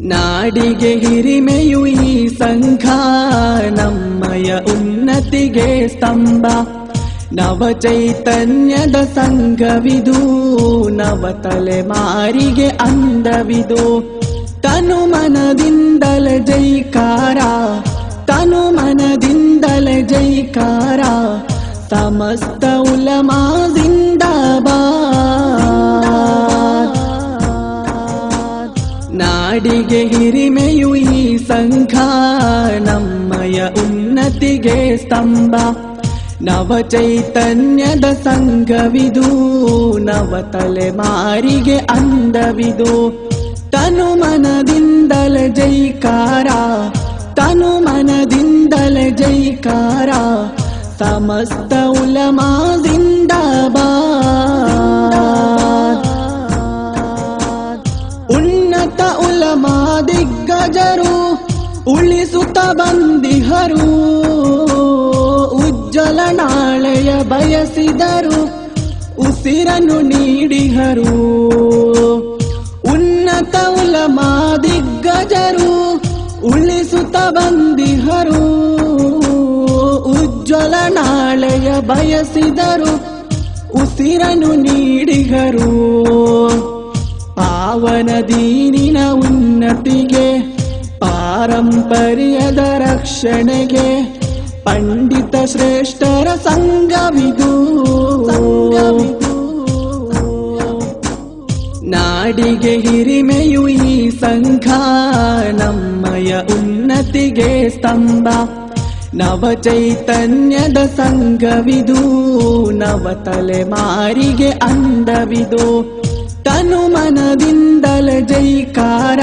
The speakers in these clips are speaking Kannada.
ನಾಡಿಗೆ ಹಿರಿಮೆಯು ಈ ಸಂಘ, ನಮ್ಮಯ ಉನ್ನತಿಗೆ ಸ್ತಂಭ. ನವ ಚೈತನ್ಯದ ಸಂಘವಿದು, ನವ ತಲೆಮಾರಿಗೆ ಅಂದವಿದು. ತನು ಮನದಿಂದಲೇ ಜೈಕಾರ, ತನು ಮನದಿಂದಲೇ ಜೈಕಾರ. ಸಮಸ್ತ ಉಲಮಾ ಜಿಂದಾಬಾದ್. ನಾಡಿಗೆ ಹಿರಿಮೆಯು ಈ ಸಂಘ, ನಮ್ಮಯ ಉನ್ನತಿಗೆ ಸ್ತಂಭ. ನವ ಚೈತನ್ಯದ ಸಂಘವಿದು, ನವ ತಲೆಮಾರಿಗೆ ಅಂದವಿದು. ತನು ಮನದಿಂದಲೇ ಜೈಕಾರ, ತನು ಮನದಿಂದಲೇ ಜೈಕಾರ. ಸಮಸ್ತ ಉಲಮಾ ಜಿಂದಾಬಾದ್. ಉನ್ನತ ಉಲಮಾ ದಿಗ್ಗಜರು ಉಳಿಸುತ್ತ ಬಂದಿಹರು, ಉಜ್ವಲ ನಾಳೆಯ ಬಯಸಿದರು, ಉಸಿರನ್ನು ನೀಡಿಹರು. ಉನ್ನತ ಉಲಮಾ ದಿಗ್ಗಜರು ಉಳಿಸುತ್ತ ಬಂದಿಹರು, ಉಜ್ವಲ ನಾಳೆಯ ಬಯಸಿದರು, ಉಸಿರನ್ನು ನೀಡಿಹರು. ಪಾವನ ದೀನಿನ ಉನ್ನತಿಗೆ, ಪಾರಂಪರ್ಯದ ರಕ್ಷಣೆಗೆ ಪಂಡಿತ ಶ್ರೇಷ್ಠರ ಸಂಘವಿದು. ನಾಡಿಗೆ ಹಿರಿಮೆಯು ಈ ಸಂಘ, ನಮ್ಮಯ ಉನ್ನತಿಗೆ ಸ್ತಂಭ. ನವ ಚೈತನ್ಯದ ಸಂಘವಿದು, ನವ ತಲೆಮಾರಿಗೆ ಅಂದವಿದು. ತನು ಮನದಿಂದಲೇ ಜೈಕಾರ,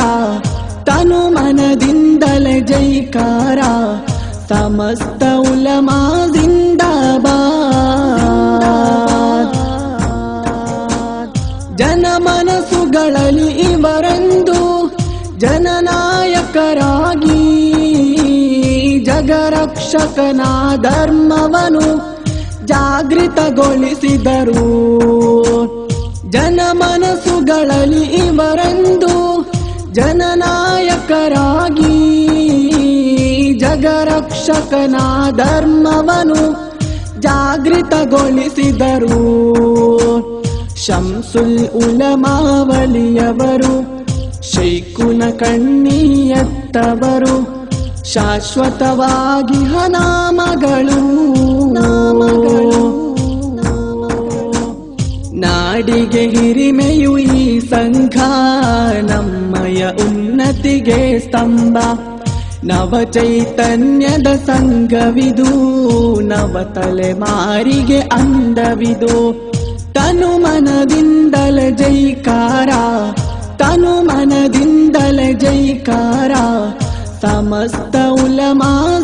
ತನು ಮನದಿಂದಲೇ ಜೈಕಾರ. ಸಮಸ್ತ ಉಲಮಾ ಜಿಂದಾಬಾದ್. ಜನ ಮನಸ್ಸುಗಳಲ್ಲಿ ಇವರೆಂದು ಜನನಾಯಕರಾಗಿ, ಜಗರಕ್ಷಕನ ಧರ್ಮವನ್ನು ಜಾಗೃತಗೊಳಿಸಿದರು. ಜನ ಮನಸ್ಸುಗಳಲ್ಲಿ ಇವರೆಂದು ಜನನಾಯಕರಾಗಿ, ಜಗರಕ್ಷಕನ ಧರ್ಮವನ್ನು ಜಾಗೃತಗೊಳಿಸಿದರು. ಶಂಸುಲ್ ಉಲಮಾವಲಿಯವರು, ಶೈಖುನ ಕಣ್ಣಿಯತ್ತವರು, ಶಾಶ್ವತವಾಗಿ ನಾಮಗಳು. ನಾಡಿಗೆ ಹಿರಿಮೆಯು ಈ ಸಂಘ, ನಮ್ಮಯ ಉನ್ನತಿಗೆ ಸ್ತಂಭ. ನವ ಚೈತನ್ಯದ ಸಂಘವಿದು, ನವ ತಲೆಮಾರಿಗೆ ಅಂದವಿದು. ತನು ಮನದಿಂದಲೇ ಜೈಕಾರ, ತನು ಮನದಿಂದಲೇ ಜೈಕಾರ. ಸಮಸ್ತ ಉಲಮಾ